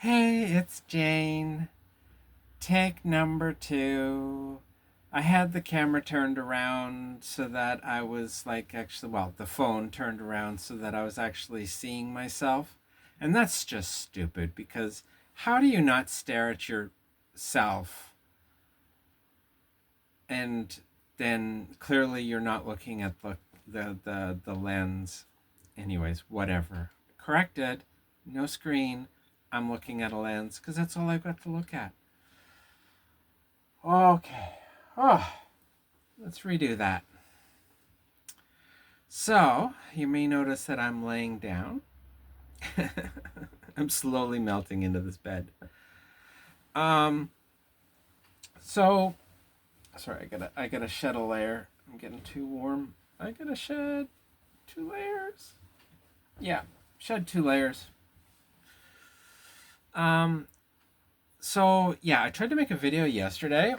Hey, it's Jane. Take number two. I had the camera turned around so that I was like actually, well, the phone turned around so that I was actually seeing myself. And that's just stupid because how do you not stare at yourself and then clearly you're not looking at the lens? Anyways, whatever. Corrected. No screen. I'm looking at a lens because that's all I've got to look at. Okay. Oh, let's redo that. So, you may notice that I'm laying down. I'm slowly melting into this bed. Um, so sorry, I gotta shed a layer. I'm getting too warm. I gotta shed 2 layers. Yeah, shed 2 layers. Um, so yeah, I tried to make a video yesterday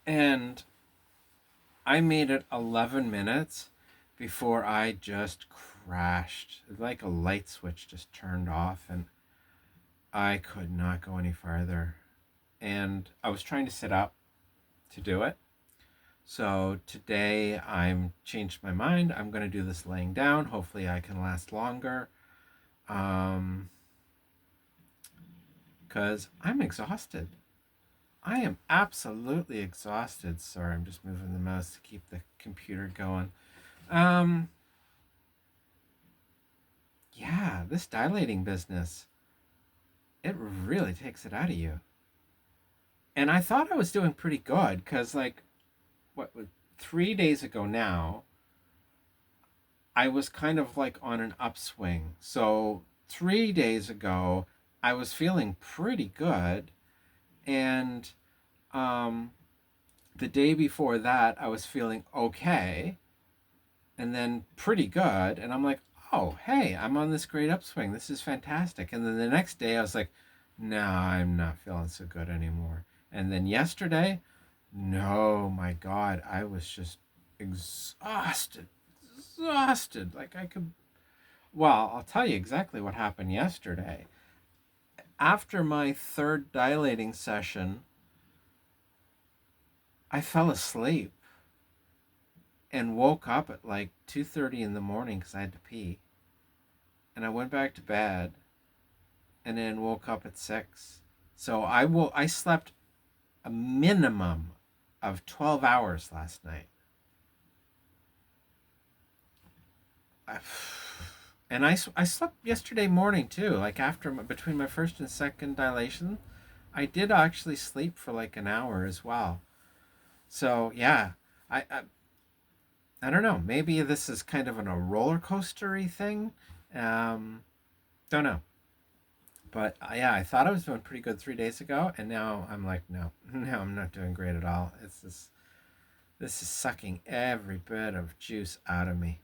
and I made it 11 minutes before I just crashed. Like a light switch just turned off and I could not go any farther. And I was trying to sit up to do it. So today I'm changed my mind. I'm going to do this laying down. Hopefully I can last longer. Um, cuz I'm exhausted. I am absolutely exhausted. Sorry, I'm just moving the mouse to keep the computer going. Um, yeah, this dilating business, it really takes it out of you. And I thought I was doing pretty good because, like, what, 3 days ago now, I was kind of like on an upswing. So 3 days ago, I was feeling pretty good. And um, the day before that, I was feeling okay and then pretty good. And I'm like, oh, hey, I'm on this great upswing. This is fantastic. And then the next day, I was like, no, I'm not feeling so good anymore. And then yesterday, no, my God, I was just exhausted. Exhausted. Like I could. Well, I'll tell you exactly what happened yesterday. After my third dilating session, I fell asleep and woke up at like 2:30 in the morning because I had to pee. And I went back to bed and then woke up at 6. So I slept a minimum of 12 hours last night. I, and I slept yesterday morning too. Like between my first and second dilation, I did actually sleep for like an hour as well. So yeah, I I, I don't know. Maybe this is kind of a roller coastery thing. Um, don't know. But yeah, I thought I was doing pretty good 3 days ago, and now I'm like, no, no, I'm not doing great at all. This is sucking every bit of juice out of me.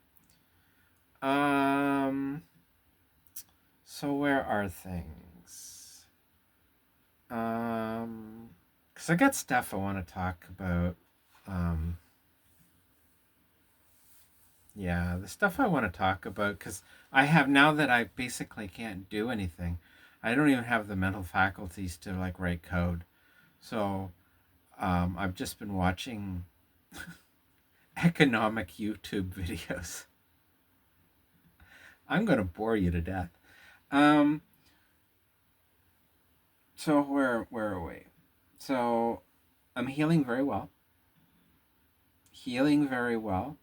Um, so where are things? Um, because I got stuff I want to talk about. Um, yeah, the stuff I want to talk about because I have now that I basically can't do anything. I don't even have the mental faculties to like write code. So I've just been watching economic YouTube videos. I'm gonna bore you to death. Um, so where are we? So I'm healing very well. Healing very well.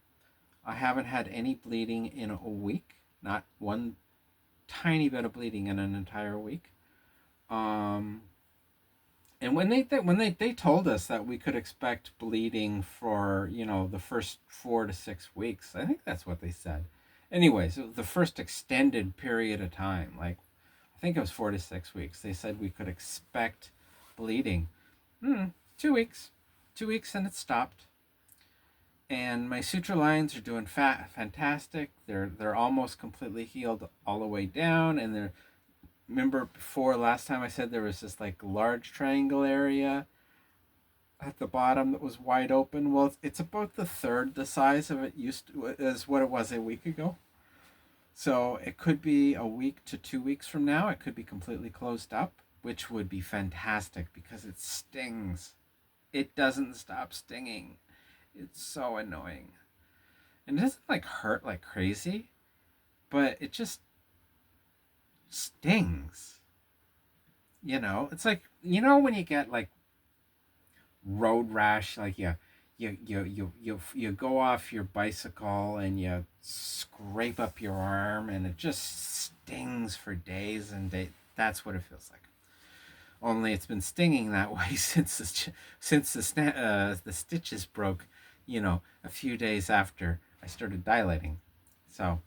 I haven't had any bleeding in a week. Not one tiny bit of bleeding in an entire week. Um, and when they told us that we could expect bleeding for the first 4 to 6 weeks, I think that's what they said. Anyways, the first extended period of time, like I think it was 4 to 6 weeks. They said we could expect bleeding. 2 weeks, 2 weeks, and it stopped. And my suture lines are doing fantastic. They're almost completely healed all the way down, and they're remember before last time I said there was this like large triangle area at the bottom that was wide open. Well, it's about the third the size of it used to, as what it was a week ago. So it could be a week to 2 weeks from now. It could be completely closed up. which would be fantastic because it stings. It doesn't stop stinging. It's so annoying. And it doesn't like hurt like crazy, but it just stings. It's like when you get like road rash, like you go off your bicycle and you scrape up your arm and it just stings for days and days. That's what it feels like. Only it's been stinging that way since the stitches broke, a few days after I started dilating. So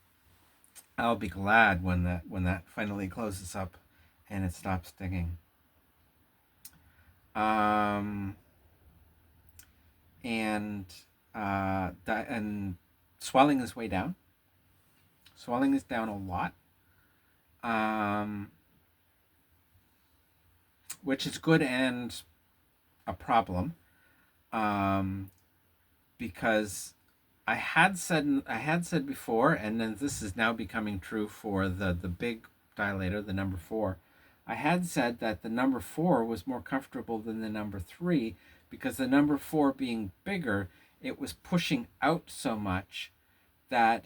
I'll be glad when that finally closes up and it stops stinging. Um, and and swelling is way down. Swelling is down a lot, um, which is good and a problem, um, because I had said before, and then this is now becoming true for the big dilator, the number four. I had said that the number four was more comfortable than the number three because the number four being bigger, it was pushing out so much that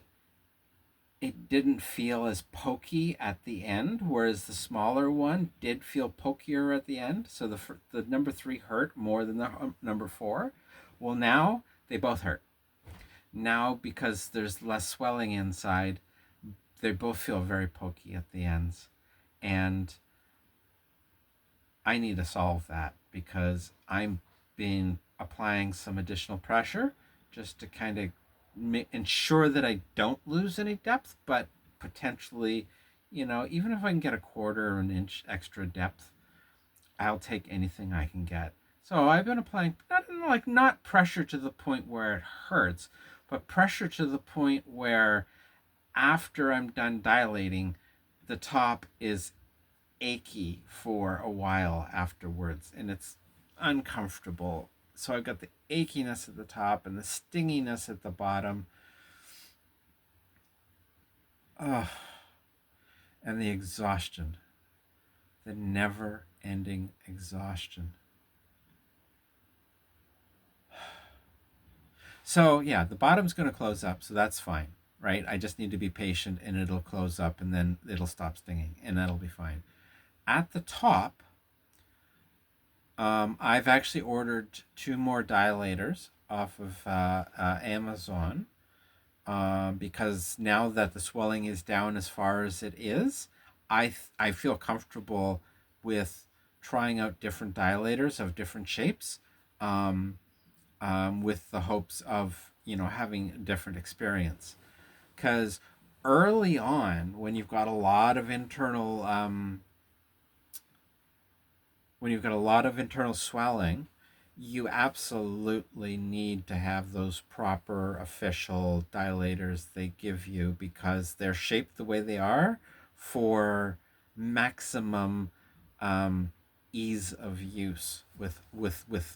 it didn't feel as pokey at the end, whereas the smaller one did feel pokier at the end. So the number three hurt more than the number four. Well, now they both hurt. Now, because there's less swelling inside, they both feel very pokey at the ends. And I need to solve that because I'm been applying some additional pressure just to kind of ensure that I don't lose any depth, but potentially, even if I can get a quarter or an inch extra depth, I'll take anything I can get. So I've been applying not pressure to the point where it hurts, but pressure to the point where after I'm done dilating, the top is achy for a while afterwards, and it's uncomfortable. So I've got the achiness at the top and the stinginess at the bottom. Ugh. And the exhaustion, the never ending exhaustion. So, yeah, the bottom's going to close up, so that's fine, right? I just need to be patient and it'll close up and then it'll stop stinging and that'll be fine. At the top, I've actually ordered two more dilators off of Amazon, because now that the swelling is down as far as it is, I feel comfortable with trying out different dilators of different shapes, um, with the hopes of having a different experience. Because early on, when you've got a lot of internal swelling, you absolutely need to have those proper official dilators they give you because they're shaped the way they are for maximum um, ease of use with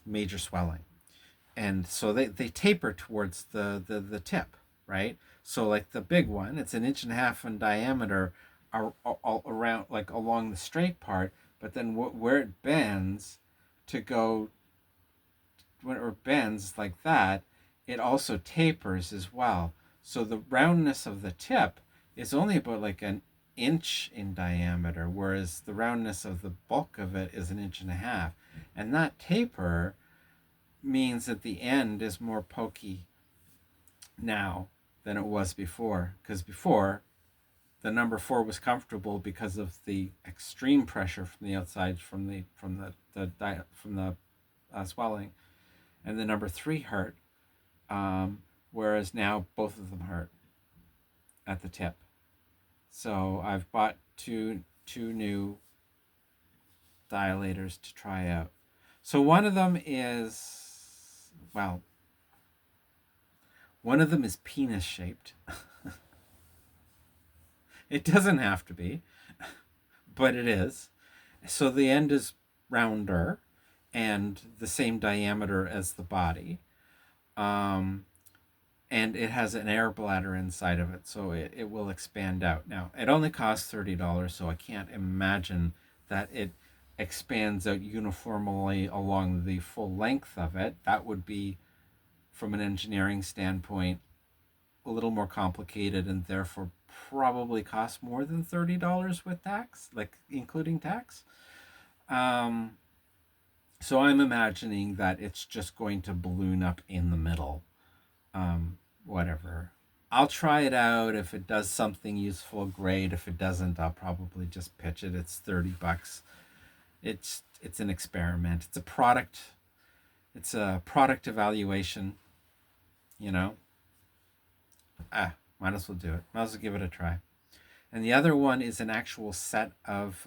major swelling. And so they taper towards the tip, right? So like the big one, it's an inch and a half in diameter, all around, like along the straight part, but then where it bends to go, when it bends like that, it also tapers as well. So the roundness of the tip is only about like an inch in diameter, whereas the roundness of the bulk of it is an inch and a half. And that taper means that the end is more pokey now than it was before. Because before, the number four was comfortable because of the extreme pressure from the outside, from the swelling, and the number three hurt. Whereas now both of them hurt at the tip. So I've bought two new dilators to try out. So one of them is penis shaped. It doesn't have to be, but it is. So the end is rounder and the same diameter as the body. Um, and it has an air bladder inside of it, so it will expand out. Now, it only costs $30, so I can't imagine that it expands out uniformly along the full length of it. That would be, from an engineering standpoint, a little more complicated and therefore probably cost more than $30 with tax, like including tax. Um, so I'm imagining that it's just going to balloon up in the middle. Whatever. I'll try it out. If it does something useful, great. If it doesn't, I'll probably just pitch it. It's $30. It's an experiment. It's a product. It's a product evaluation. You know. Might as well do it. Might as well give it a try. And the other one is an actual set of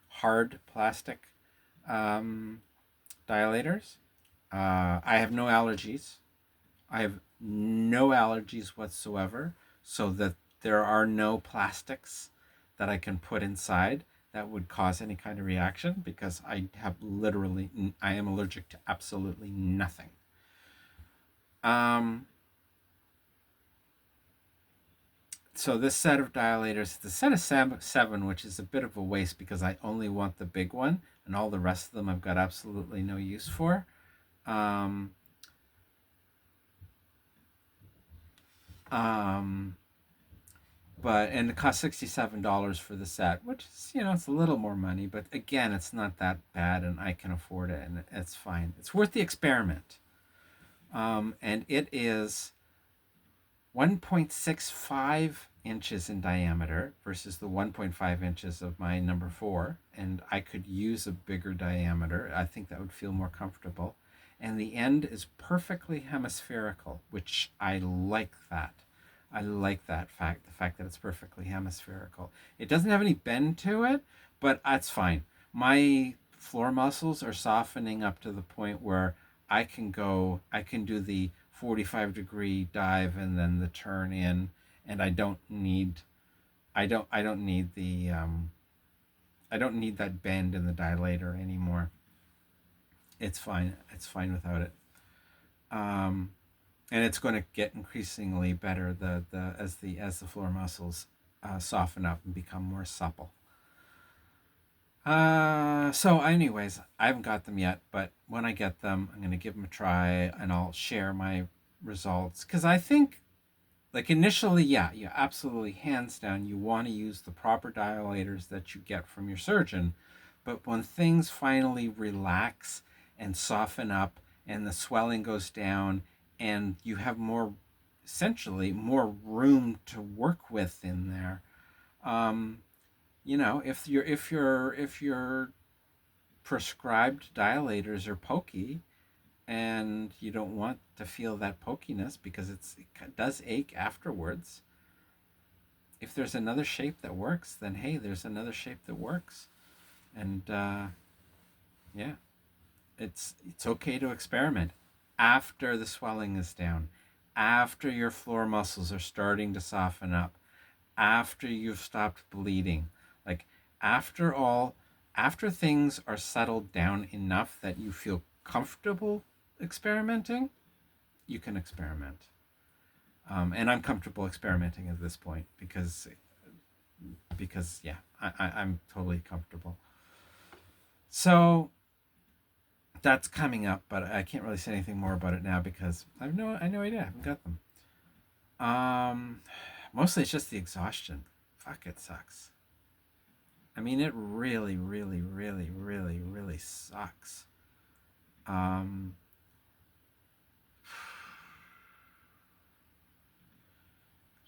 hard plastic um, dilators. I have no allergies. I have no allergies whatsoever, so that there are no plastics that I can put inside that would cause any kind of reaction, because I am allergic to absolutely nothing. Um, so this set of dilators, the set of seven, which is a bit of a waste because I only want the big one, and all the rest of them I've got absolutely no use for. Um, um, and it costs $67 for the set, which is, it's a little more money, but again, it's not that bad, and I can afford it, and it's fine. It's worth the experiment. And it is 1.65 inches in diameter versus the 1.5 inches of my number four. And I could use a bigger diameter. I think that would feel more comfortable. And the end is perfectly hemispherical, which I like that. I like that fact, the fact that it's perfectly hemispherical. It doesn't have any bend to it, but that's fine. My floor muscles are softening up to the point where I can do the 45-degree dive and then the turn in, and I don't need I don't need that bend in the dilator anymore. It's fine. It's fine without it. Um, and it's going to get increasingly better as the floor muscles soften up and become more supple. So anyways, I haven't got them yet, but when I get them, I'm going to give them a try, and I'll share my results, because I think, like, initially, yeah, you absolutely, hands down, you want to use the proper dilators that you get from your surgeon. But when things finally relax and soften up, and the swelling goes down, and you have essentially more room to work with in there, um, if your prescribed dilators are pokey, and you don't want to feel that pokiness because it does ache afterwards. If there's another shape that works, then hey, there's another shape that works, and yeah, it's okay to experiment after the swelling is down, after your floor muscles are starting to soften up, after you've stopped bleeding, like after all, after things are settled down enough that you feel comfortable experimenting, you can experiment. And I'm comfortable experimenting at this point because yeah, I'm totally comfortable. So that's coming up, but I can't really say anything more about it now because I no idea. I haven't got them. Um, Mostly it's just the exhaustion. Fuck, it sucks. I mean, it really, really, really, really, really sucks. Um,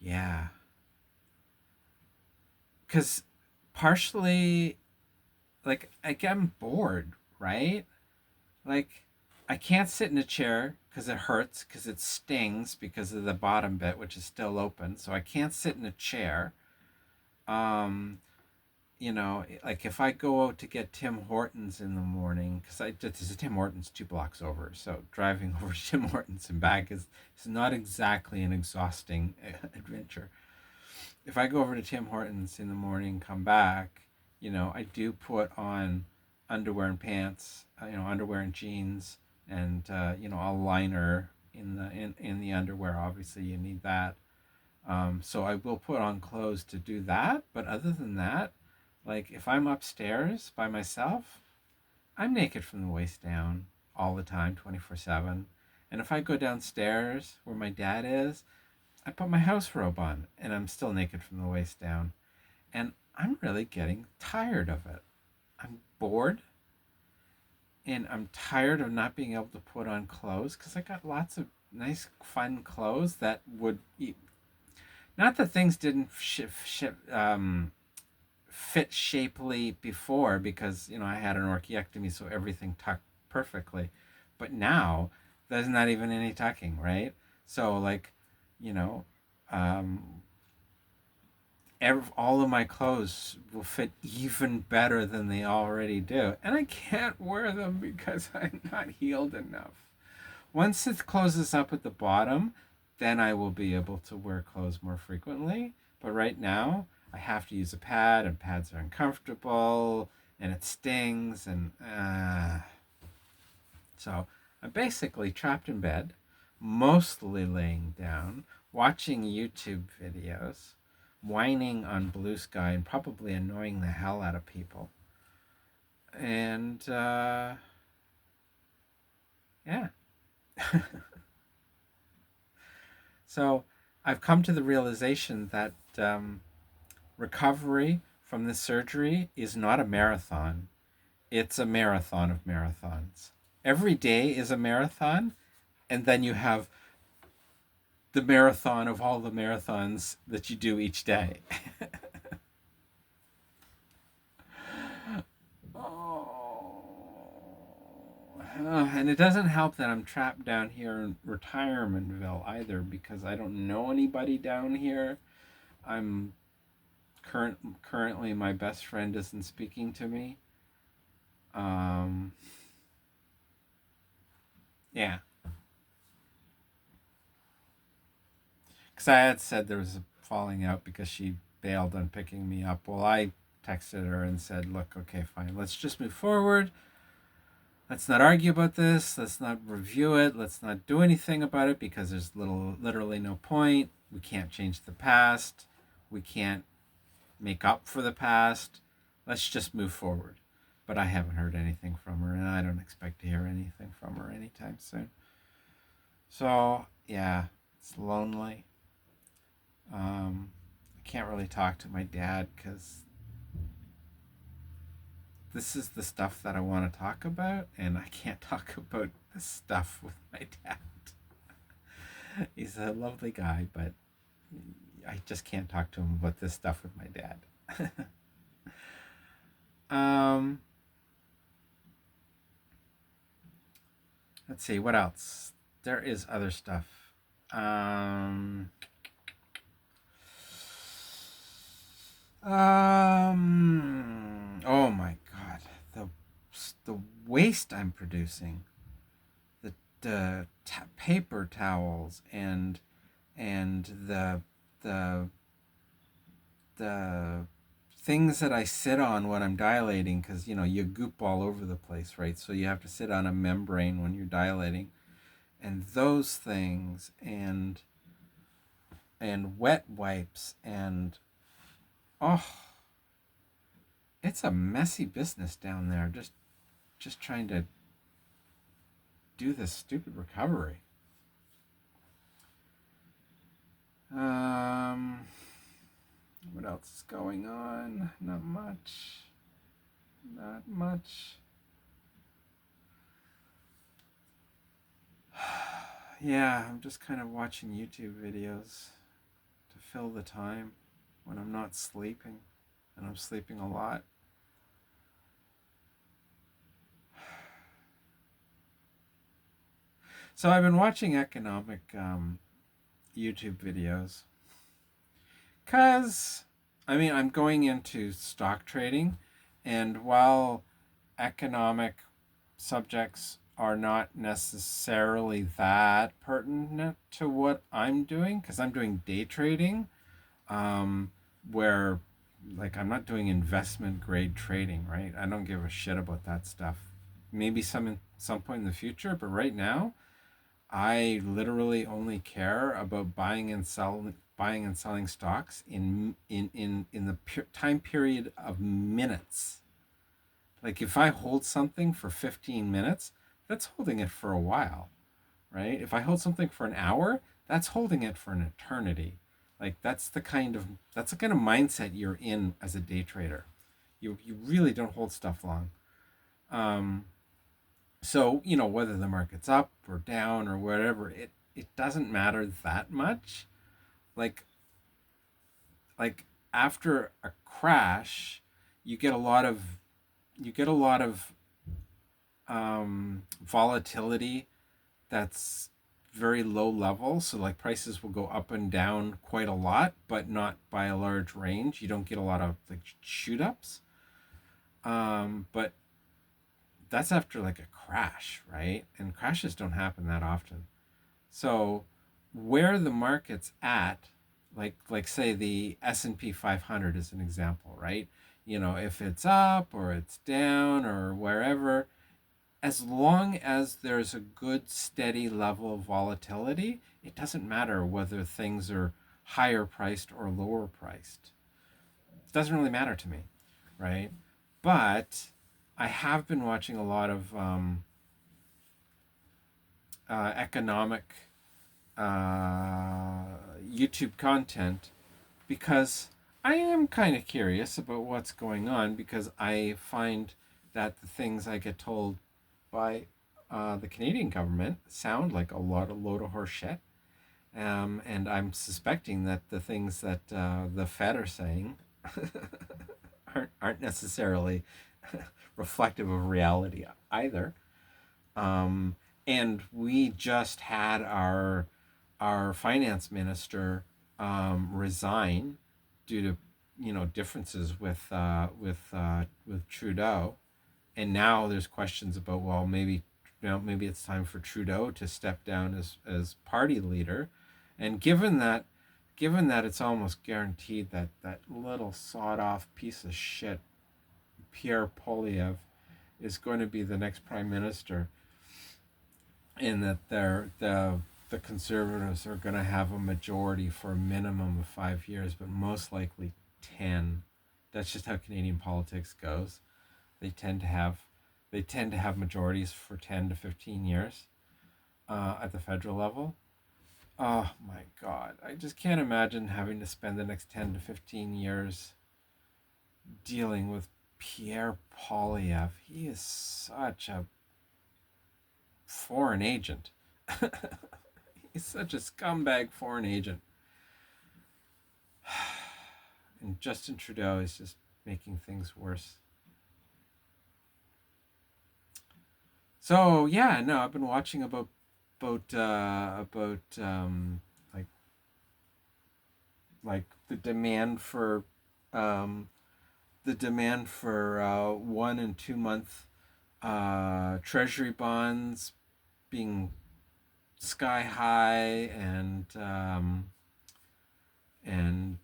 yeah, because partially, like, I'm bored, right? Like, I can't sit in a chair because it hurts, because it stings because of the bottom bit, which is still open. So I can't sit in a chair. Um, like if I go out to get Tim Hortons in the morning, because there's a Tim Hortons 2 blocks over, so driving over to Tim Hortons and back is not exactly an exhausting adventure. If I go over to Tim Hortons in the morning, come back, I do put on underwear and pants, underwear and jeans, and a liner in the underwear. Obviously, you need that. So I will put on clothes to do that. But other than that, Like if I'm upstairs by myself, I'm naked from the waist down all the time, 24/7. And if I go downstairs where my dad is, I put my house robe on and I'm still naked from the waist down. And I'm really getting tired of it. I'm bored and I'm tired of not being able to put on clothes because I got lots of nice, fun clothes that would eat. Not that things didn't fit shapely before because, I had an orchiectomy, so everything tucked perfectly. But now there's not even any tucking, right? So, like, you know, um, all of my clothes will fit even better than they already do. And I can't wear them because I'm not healed enough. Once it closes up at the bottom, then I will be able to wear clothes more frequently. But right now, I have to use a pad, and pads are uncomfortable, and it stings, and so I'm basically trapped in bed, mostly laying down, watching YouTube videos, whining on Blue Sky, and probably annoying the hell out of people. And yeah. So I've come to the realization that recovery from this surgery is not a marathon. It's a marathon of marathons. Every day is a marathon, and then you have the marathon of all the marathons that you do each day. And it doesn't help that I'm trapped down here in Retirementville either because I don't know anybody down here. I'm currently my best friend isn't speaking to me. Um, yeah, because I had said there was a falling out because she bailed on picking me up. Well, I texted her and said, "Look, okay, fine. Let's just move forward. Let's not argue about this. Let's not review it. Let's not do anything about it because there's literally no point. We can't change the past. We can't make up for the past. Let's just move forward." But I haven't heard anything from her, and I don't expect to hear anything from her anytime soon. So, yeah, it's lonely. I can't really talk to my dad because this is the stuff that I want to talk about, and I can't talk about this stuff with my dad. He's a lovely guy, but I just can't talk to him about this stuff with my dad. um, let's see what else. There is other stuff. Um, oh my god, the the waste I'm producing, the paper towels and the the things that I sit on when I'm dilating because you goop all over the place, right? So you have to sit on a membrane when you're dilating, and those things and wet wipes and oh, it's a messy business down there. Just trying to do this stupid recovery. Um, what else is going on? Not much. Not much. Yeah, I'm just kind of watching YouTube videos to fill the time when I'm not sleeping, and I'm sleeping a lot. So I've been watching economic YouTube videos because, I mean, I'm going into stock trading, and while economic subjects are not necessarily that pertinent to what I'm doing, because I'm doing day trading, where like I'm not doing investment grade trading, right? I don't give a shit about that stuff. Maybe some point in the future, but right now I literally only care about buying and selling buying and selling stocks in the time period of minutes. Like if I hold something for 15 minutes, that's holding it for a while, right? If I hold something for an hour, that's holding it for an eternity. Like that's the kind of mindset you're in as a day trader. You really don't hold stuff long. Um, so whether the market's up or down or whatever, it doesn't matter that much. Like like after a crash, you get a lot of you get a lot of volatility that's very low level. So like prices will go up and down quite a lot, but not by a large range. You don't get a lot of like shoot ups. But that's after like a crash, right? And crashes don't happen that often. So where the market's at, like say the S&P 500 is an example, right? If it's up or it's down or wherever, as long as there's a good steady level of volatility, it doesn't matter whether things are higher priced or lower priced. It doesn't really matter to me, right? But I have been watching a lot of economic YouTube content because I am kind of curious about what's going on, because I find that the things I get told by the Canadian government sound like a load of horse shit. And I'm suspecting that the things that the Fed are saying aren't necessarily reflective of reality either. Um, and we just had our finance minister resign due to differences with Trudeau, and now there's questions about, well, maybe it's time for Trudeau to step down as party leader, and given that it's almost guaranteed that that little sawed off piece of shit Pierre Polyev is going to be the next prime minister, and that the conservatives are going to have a majority for a minimum of 5 years, but most likely 10. That's just how Canadian politics goes. They tend to have majorities for 10 to 15 years at the federal level. Oh my God. I just can't imagine having to spend the next 10 to 15 years dealing with Pierre Polyev. He is such a foreign agent. He's such a scumbag foreign agent. And Justin Trudeau is just making things worse. So yeah, no, I've been watching about like the demand for um, 1 and 2 month treasury bonds being sky high, and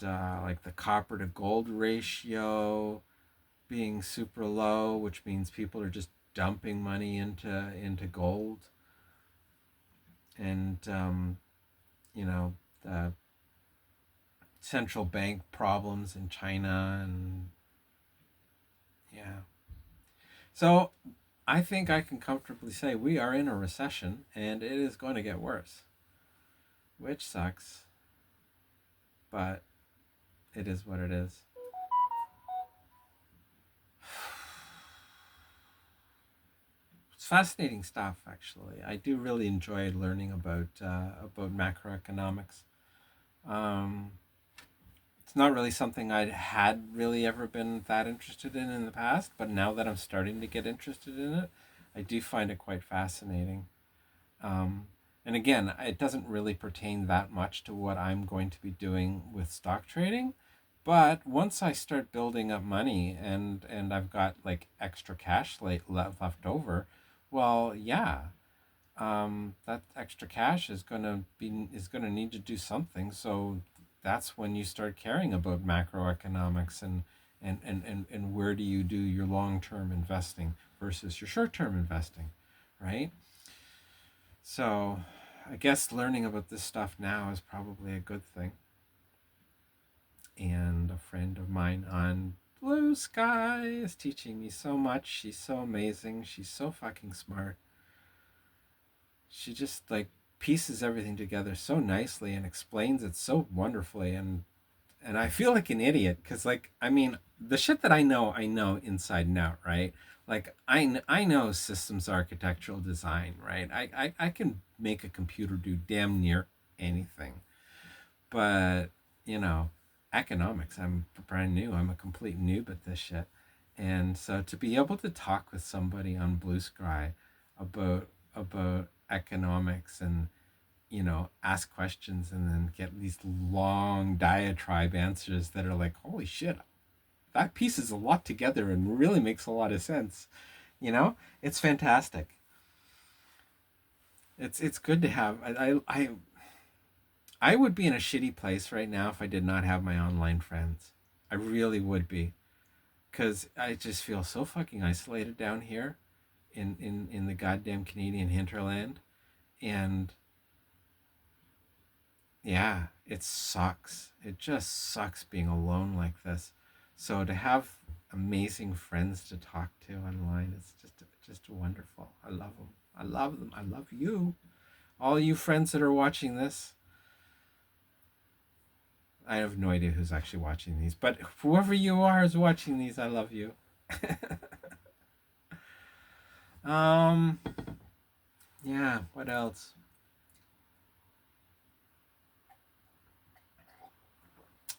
like the copper to gold ratio being super low, which means people are just dumping money into gold, and the central bank problems in China, and yeah. So I think I can comfortably say we are in a recession, and it is going to get worse, which sucks, but it is what it is. It's fascinating stuff, actually. I do really enjoy learning about macroeconomics. Um, it's not really something I had really ever been that interested in the past, but now that I'm starting to get interested in it, I do find it quite fascinating. Um, and again, it doesn't really pertain that much to what I'm going to be doing with stock trading. But once I start building up money, and I've got like extra cash left over, well, yeah, that extra cash is gonna need to do something. So that's when you start caring about macroeconomics, and where do you do your long term investing versus your short term investing, right? So I guess learning about this stuff now is probably a good thing. and a friend of mine on Blue Sky is teaching me so much. She's so amazing. She's so fucking smart. She just like pieces everything together so nicely and explains it so wonderfully, and I feel like an idiot because, like, I mean, the shit that I know inside and out, right? Like, I know systems architectural design, right? I can make a computer do damn near anything. But, you know, economics, I'm brand new. I'm a complete noob at this shit. And so to be able to talk with somebody on Blue Sky about economics and ask questions and then get these long diatribe answers that are like, holy shit, that pieces a lot together and really makes a lot of sense. It's fantastic. It's good to have. I would be in a shitty place right now if I did not have my online friends. I really would be, because I just feel so fucking isolated down here in the goddamn Canadian hinterland, and yeah, it sucks. It just sucks being alone like this. So to have amazing friends to talk to online is just wonderful. I love them. I love them. I love you. All you friends that are watching this. I have no idea who's actually watching these, but whoever you are is watching these. I love you. um, yeah. What else?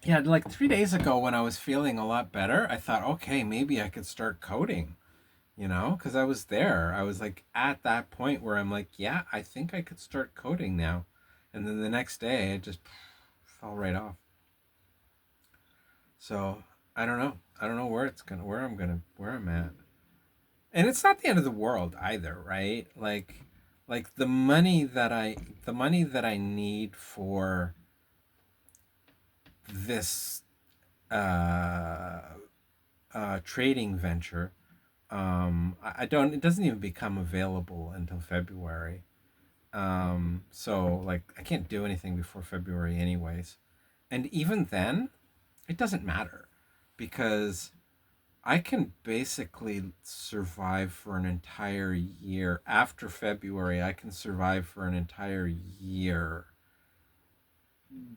Yeah, like 3 days ago when I was feeling a lot better, I thought, okay, maybe I could start coding. Because I was there. I was like at that point where I'm like, yeah, I think I could start coding now. And then the next day, it just fell right off. So I don't know. I don't know where I'm at. And it's not the end of the world either, right? Like the money that I need for this uh, trading venture, I don't. It doesn't even become available until February. So like I can't do anything before February anyways. And even then, it doesn't matter because I can basically survive for an entire year. After February, I can survive for an entire year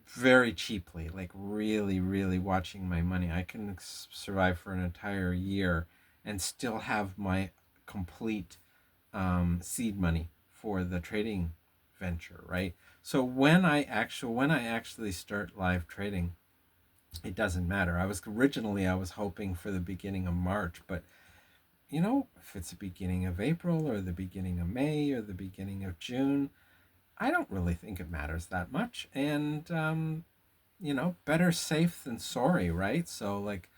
very cheaply, like really, really watching my money. I can survive for an entire year and still have my complete seed money for the trading venture, right? So when I actually start live trading, it doesn't matter. I was hoping for the beginning of March, but if it's the beginning of April or the beginning of May or the beginning of June, I don't really think it matters that much. And better safe than sorry, right? So like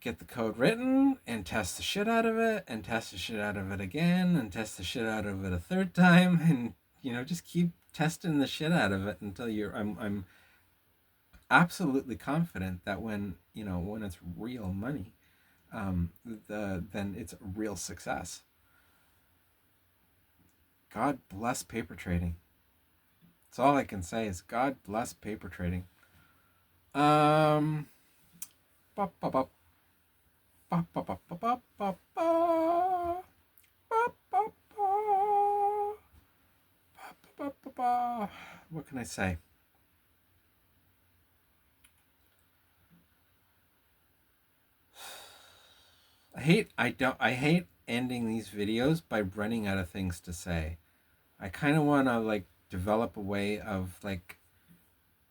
get the code written and test the shit out of it and test the shit out of it again and test the shit out of it a third time and just keep testing the shit out of it until I'm absolutely confident that when it's real money, then it's a real success. God bless paper trading. That's all I can say is God bless paper trading. Um, ba, ba, ba, ba, ba, ba, ba, ba, ba, ba, ba, ba, ba, ba, ba. What can I say? I hate ending these videos by running out of things to say. I kind of want to like develop a way of like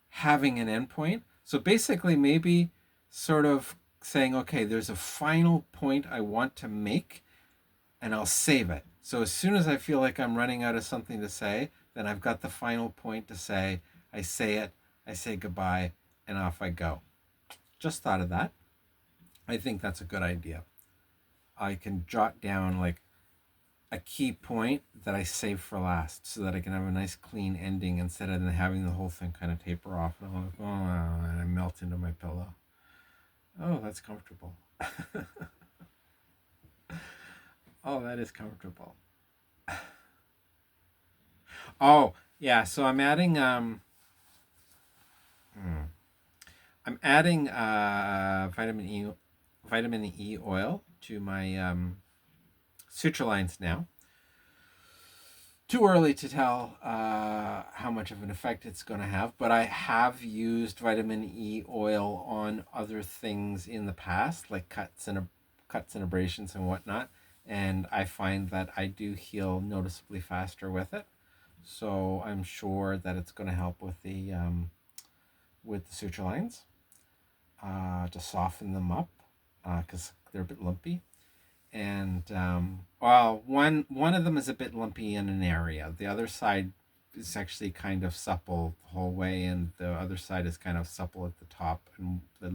having an endpoint. So basically, maybe sort of saying, okay, there's a final point I want to make, and I'll save it. So as soon as I feel like I'm running out of something to say, then I've got the final point to say. I say it, I say goodbye, and off I go. Just thought of that. I think that's a good idea. I can jot down like a key point that I save for last so that I can have a nice clean ending instead of having the whole thing kind of taper off and I'm like, oh, and I melt into my pillow. Oh, that's comfortable. Oh, that is comfortable. Oh, yeah, so I'm adding I'm adding vitamin E oil to my suture lines now. Too early to tell how much of an effect it's going to have, but I have used vitamin E oil on other things in the past, like cuts and abrasions and whatnot, and I find that I do heal noticeably faster with it. So I'm sure that it's going to help with the suture lines to soften them up because they're a bit lumpy. And well, one of them is a bit lumpy in an area. The other side is actually kind of supple the whole way, and the other side is kind of supple at the top, and the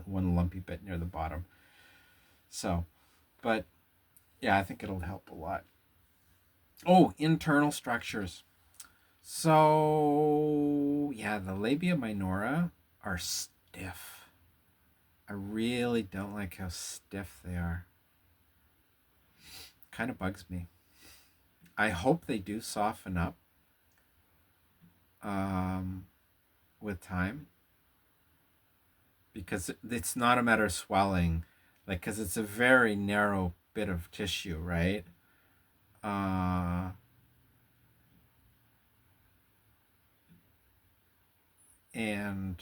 one lumpy bit near the bottom. So, but yeah, I think it'll help a lot. Oh, internal structures. So yeah, the labia minora are stiff. I really don't like how stiff they are. Kind of bugs me. I hope they do soften up um, with time because it's not a matter of swelling, like because it's a very narrow bit of tissue, right? Uh, and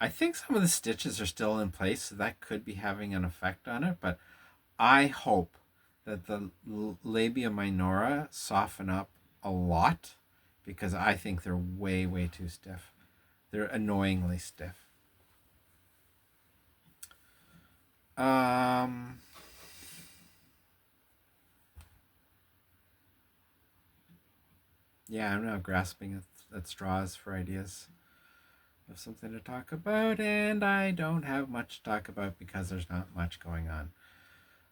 I think some of the stitches are still in place, so that could be having an effect on it. But I hope that the labia minora soften up a lot because I think they're way, way too stiff. They're annoyingly stiff. Um, yeah, I'm now grasping at straws for ideas of something to talk about, and I don't have much to talk about because there's not much going on.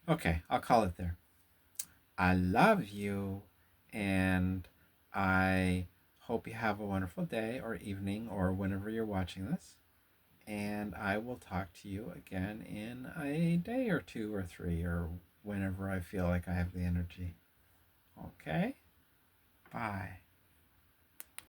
Okay, I'll call it there. I love you, and I hope you have a wonderful day or evening or whenever you're watching this. And I will talk to you again in a day or two or three or whenever I feel like I have the energy. Okay? Bye.